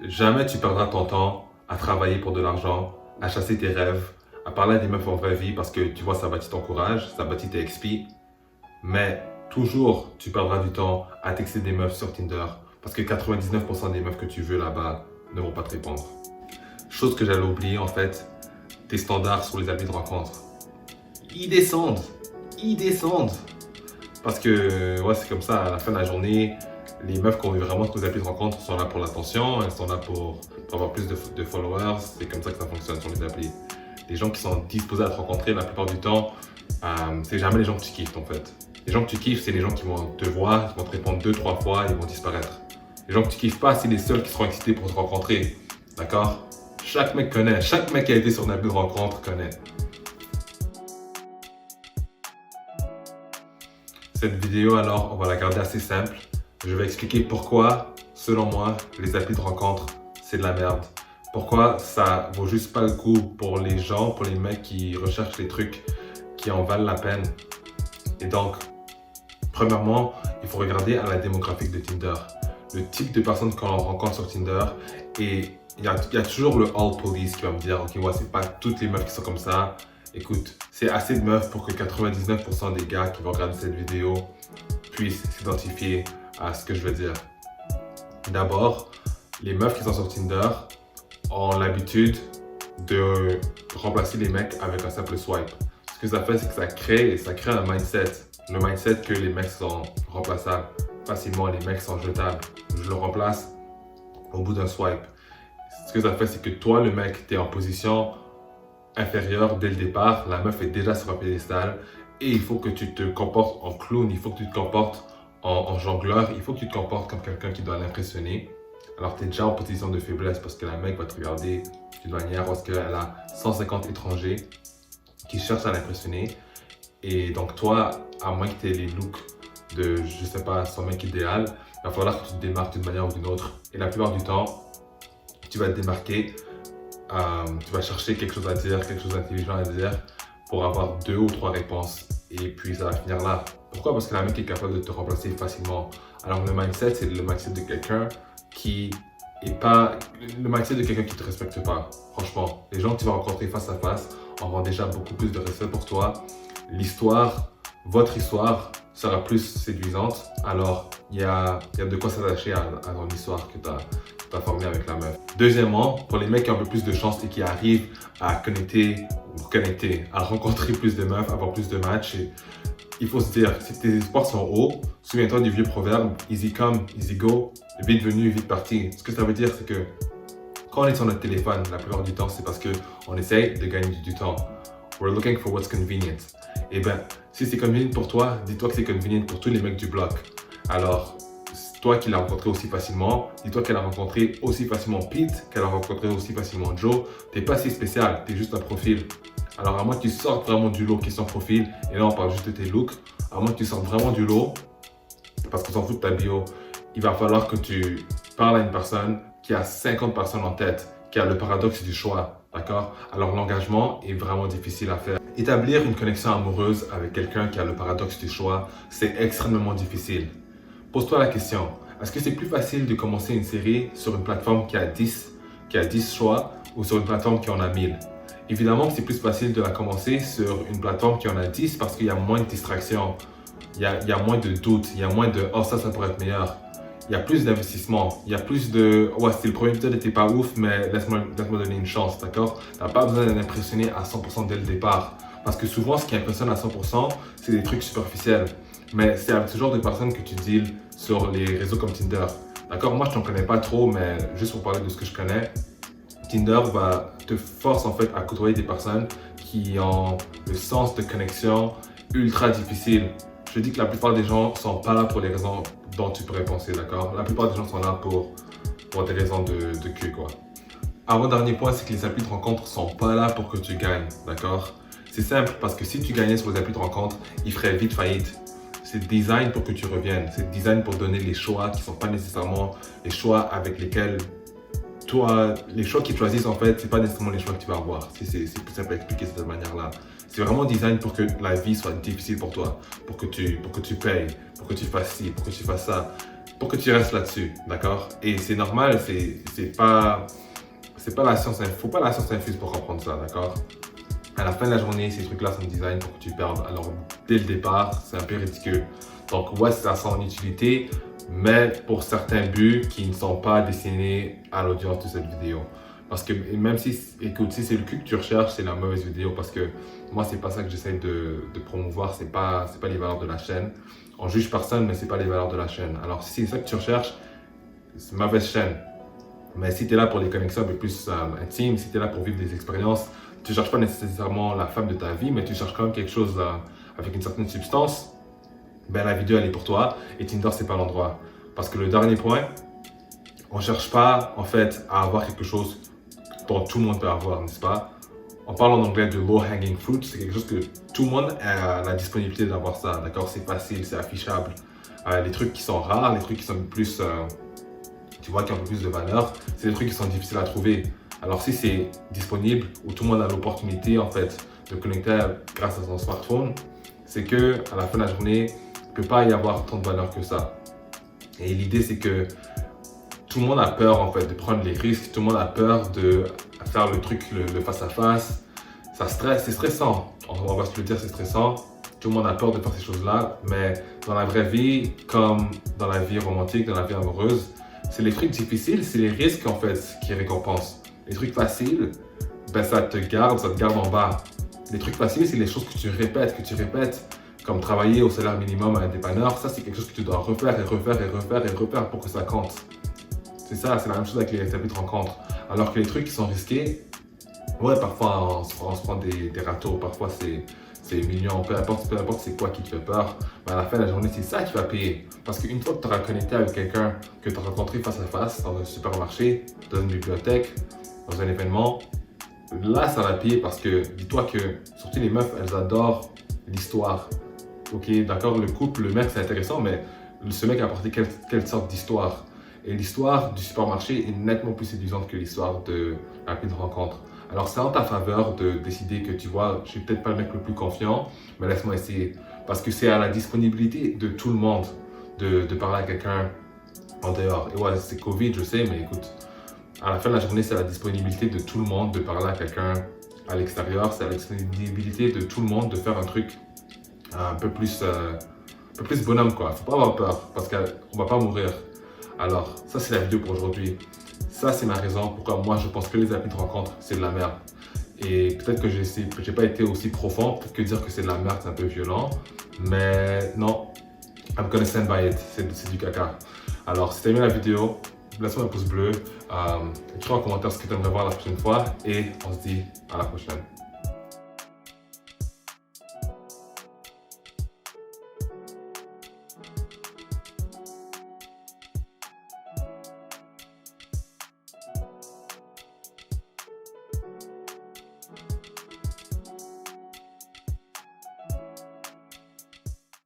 Jamais tu perdras ton temps à travailler pour de l'argent, à chasser tes rêves, à parler à des meufs en vraie vie parce que tu vois, ça bâtit ton courage, ça bâtit tes XP. Mais toujours, tu perdras du temps à texter des meufs sur Tinder parce que 99% des meufs que tu veux là-bas ne vont pas te répondre. Chose que j'allais oublier en fait, tes standards sur les applis de rencontre. Ils descendent, ils descendent. Parce que ouais, c'est comme ça, à la fin de la journée, les meufs qui ont vraiment sur les applis de rencontre sont là pour l'attention, elles sont là pour avoir plus de followers, c'est comme ça que ça fonctionne sur les applis. Les gens qui sont disposés à te rencontrer, la plupart du temps, c'est jamais les gens que tu kiffes en fait. Les gens que tu kiffes, c'est les gens qui vont te voir, qui vont te répondre 2-3 fois et ils vont disparaître. Les gens que tu kiffes pas, c'est les seuls qui seront excités pour te rencontrer. D'accord? Chaque mec connaît, chaque mec qui a été sur une appli de rencontre connaît. Cette vidéo alors, on va la garder assez simple. Je vais expliquer pourquoi, selon moi, les applis de rencontre, c'est de la merde. Pourquoi ça vaut juste pas le coup pour les gens, pour les mecs qui recherchent les trucs qui en valent la peine. Et donc, premièrement, il faut regarder à la démographique de Tinder. Le type de personnes qu'on rencontre sur Tinder. Et il y a toujours le all police qui va me dire, ok, ouais, c'est pas toutes les meufs qui sont comme ça. Écoute, c'est assez de meufs pour que 99% des gars qui vont regarder cette vidéo puissent s'identifier à ce que je veux dire. D'abord, les meufs qui sont sur Tinder ont l'habitude de remplacer les mecs avec un simple swipe. Ce que ça fait, c'est que ça crée un mindset. Le mindset que les mecs sont remplaçables facilement, les mecs sont jetables. Je le remplace au bout d'un swipe. Ce que ça fait, c'est que toi, le mec, tu es en position inférieure dès le départ. La meuf est déjà sur un pédestal et il faut que tu te comportes en clown, il faut que tu te comportes en jongleur, il faut que tu te comportes comme quelqu'un qui doit l'impressionner. Alors, tu es déjà en position de faiblesse parce que la mec va te regarder d'une manière parce qu'elle a 150 étrangers qui cherchent à l'impressionner. Et donc, toi, à moins que tu aies les looks de, je sais pas, son mec idéal, il va falloir que tu te démarques d'une manière ou d'une autre. Et la plupart du temps, tu vas te démarquer, tu vas chercher quelque chose à dire, quelque chose d'intelligent à dire pour avoir 2 ou 3 réponses. Et puis, ça va finir là. Pourquoi? Parce que la mec est capable de te remplacer facilement. Alors, le mindset, c'est le mindset de quelqu'un qui est pas... Le mindset de quelqu'un qui te respecte pas. Franchement, les gens que tu vas rencontrer face à face auront déjà beaucoup plus de respect pour toi. L'histoire, votre histoire sera plus séduisante. Alors, il y a de quoi s'attacher à ton histoire que tu as formée avec la meuf. Deuxièmement, pour les mecs qui ont un peu plus de chance et qui arrivent à à rencontrer plus de meufs, avoir plus de matchs, il faut se dire, si tes espoirs sont hauts, souviens-toi du vieux proverbe, easy come, easy go, vite venu, vite parti. Ce que ça veut dire, c'est que quand on est sur notre téléphone, la plupart du temps, c'est parce qu'on essaye de gagner du temps. We're looking for what's convenient. Et ben, si c'est convenient pour toi, dis-toi que c'est convenient pour tous les mecs du bloc. Alors, toi qui l'as rencontré aussi facilement, dis-toi qu'elle a rencontré aussi facilement Pete, qu'elle a rencontré aussi facilement Joe. T'es pas si spécial, t'es juste un profil. Alors, à moins que tu sortes vraiment du lot qui est son profil, et là on parle juste de tes looks, à moins que tu sortes vraiment du lot, parce qu'on s'en fout de ta bio, il va falloir que tu parles à une personne qui a 50 personnes en tête, qui a le paradoxe du choix, d'accord? Alors l'engagement est vraiment difficile à faire. Établir une connexion amoureuse avec quelqu'un qui a le paradoxe du choix, c'est extrêmement difficile. Pose-toi la question, est-ce que c'est plus facile de commencer une série sur une plateforme qui a 10 choix ou sur une plateforme qui en a 1000? Évidemment que c'est plus facile de la commencer sur une plateforme qui en a 10 parce qu'il y a moins de distractions, il y a moins de doutes, il y a moins de « oh ça pourrait être meilleur ». Il y a plus d'investissement, il y a plus de « ouais, c'était le premier épisode, n'était pas ouf, mais laisse-moi donner une chance, d'accord ?» Tu n'as pas besoin d'impressionner à 100% dès le départ. Parce que souvent, ce qui impressionne à 100%, c'est des trucs superficiels. Mais c'est avec ce genre de personnes que tu deals sur les réseaux comme Tinder. D'accord? Moi, je n'en connais pas trop, mais juste pour parler de ce que je connais, Tinder te force en fait à côtoyer des personnes qui ont le sens de connexion ultra difficile. Je te dis que la plupart des gens ne sont pas là pour les raisons dont tu pourrais penser, d'accord? La plupart des gens sont là pour des raisons de cul, quoi. Avant-dernier point, c'est que les applis de rencontre ne sont pas là pour que tu gagnes, d'accord? C'est simple, parce que si tu gagnais sur les applis de rencontre, ils feraient vite faillite. C'est design pour que tu reviennes. C'est design pour donner les choix qui ne sont pas nécessairement les choix avec lesquels toi, les choix qu'ils choisissent, en fait, c'est pas nécessairement les choix que tu vas avoir. C'est plus simple à expliquer de cette manière-là. C'est vraiment design pour que la vie soit difficile pour toi, pour que tu payes, pour que tu fasses ci, pour que tu fasses ça. pour que tu restes là-dessus, d'accord? Et c'est normal, c'est pas la science, faut pas la science infuse pour comprendre ça, d'accord? À la fin de la journée, ces trucs-là sont designés pour que tu perdes. Alors, dès le départ, c'est un peu ridicule. Donc, ouais, ça a son utilité, mais pour certains buts qui ne sont pas destinés à l'audience de cette vidéo. Parce que même si, écoute, si c'est le cul que tu recherches, c'est la mauvaise vidéo. Parce que moi, c'est pas ça que j'essaie de promouvoir. C'est pas les valeurs de la chaîne. On juge personne, mais c'est pas les valeurs de la chaîne. Alors, si c'est ça que tu recherches, c'est une mauvaise chaîne. Mais si tu es là pour des connexions un peu plus intimes, si tu es là pour vivre des expériences, tu ne cherches pas nécessairement la femme de ta vie, mais tu cherches quand même quelque chose avec une certaine substance, ben la vidéo elle est pour toi et Tinder c'est pas l'endroit. Parce que le dernier point, on ne cherche pas en fait à avoir quelque chose dont tout le monde peut avoir, n'est-ce pas? On parle en anglais de low hanging fruit, c'est quelque chose que tout le monde a la disponibilité d'avoir ça, d'accord? C'est facile, c'est affichable. Les trucs qui sont rares, les trucs qui sont plus tu vois, qui ont un peu plus de valeur, c'est des trucs qui sont difficiles à trouver. Alors si c'est disponible, où tout le monde a l'opportunité en fait de connecter grâce à son smartphone, c'est que à la fin de la journée, il ne peut pas y avoir tant de valeur que ça. Et l'idée c'est que tout le monde a peur en fait de prendre les risques, tout le monde a peur de faire le truc, le face à face. Ça stresse, c'est stressant, on va se le dire, c'est stressant. Tout le monde a peur de faire ces choses-là, mais dans la vraie vie, comme dans la vie romantique, dans la vie amoureuse, c'est les trucs difficiles, c'est les risques en fait qui récompensent. Les trucs faciles, ben ça te garde en bas. Les trucs faciles, c'est les choses que tu répètes, comme travailler au salaire minimum à un dépanneur. Ça, c'est quelque chose que tu dois refaire pour que ça compte. C'est ça, c'est la même chose avec les applis de rencontre. Alors que les trucs qui sont risqués, ouais, parfois on se prend des râteaux, parfois c'est mignon, peu importe c'est quoi qui te fait peur, mais à la fin de la journée, c'est ça qui va payer. Parce qu'une fois que tu auras connecté avec quelqu'un que tu as rencontré face à face, dans un supermarché, dans une bibliothèque, dans un événement, là, ça va payer parce que dis-toi que, surtout les meufs, elles adorent l'histoire. Ok, d'accord, le couple, le mec, c'est intéressant, mais ce mec a apporté quelle sorte d'histoire? Et l'histoire du supermarché est nettement plus séduisante que l'histoire de la rapide rencontre. Alors, c'est en ta faveur de décider que tu vois, je suis peut-être pas le mec le plus confiant, mais laisse-moi essayer. Parce que c'est à la disponibilité de tout le monde de parler à quelqu'un en dehors. Et ouais, c'est Covid, je sais, mais écoute, à la fin de la journée, c'est à la disponibilité de tout le monde de parler à quelqu'un à l'extérieur. C'est à la disponibilité de tout le monde de faire un truc un peu plus bonhomme, quoi. Faut pas avoir peur, parce qu'on va pas mourir. Alors, ça, c'est la vidéo pour aujourd'hui. Ça, c'est ma raison pourquoi moi, je pense que les applis de rencontre, c'est de la merde. Et peut-être que j'ai pas été aussi profond, peut-être que dire que c'est de la merde, c'est un peu violent. Mais non, I'm gonna stand by it, c'est du caca. Alors, si t'as aimé la vidéo, laisse-moi un pouce bleu, écris en commentaire ce que tu aimerais voir la prochaine fois et on se dit à la prochaine.